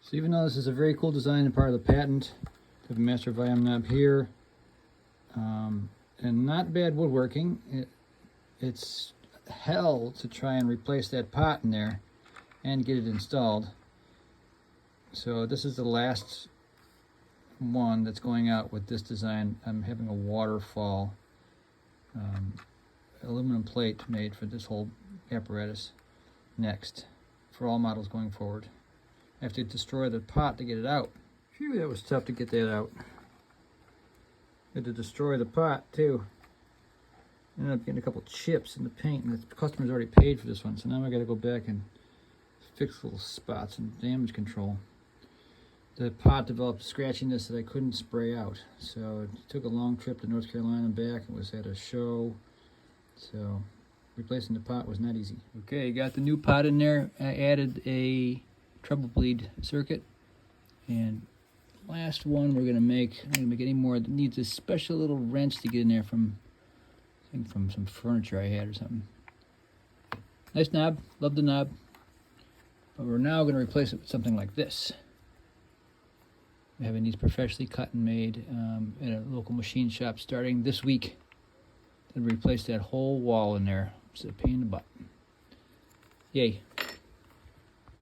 So even though this is a very cool design and part of the patent, we have a master volume knob here, and not bad woodworking. It's hell to try and replace that pot in there and get it installed. So this is the last one that's going out with this design. I'm having a waterfall aluminum plate made for this whole apparatus next for all models going forward. I have to destroy the pot to get it out. Phew, that was tough to get that out. Had to destroy the pot too. Ended up getting a couple chips in the paint, and the customer's already paid for this one, so now I gotta go back and fix little spots and damage control. The pot developed scratchiness that I couldn't spray out, so it took a long trip to North Carolina and back. It was at a show, so replacing the pot was not easy. Okay, got the new pot in there. I added a treble bleed circuit, and last one we're gonna make. I'm gonna make any more. That needs a special little wrench to get in there from, I think from some furniture I had or something. Nice knob, love the knob. But we're now gonna replace it with something like this. We're having these professionally cut and made at a local machine shop starting this week. To replace that whole wall in there. It's a pain in the butt. Yay.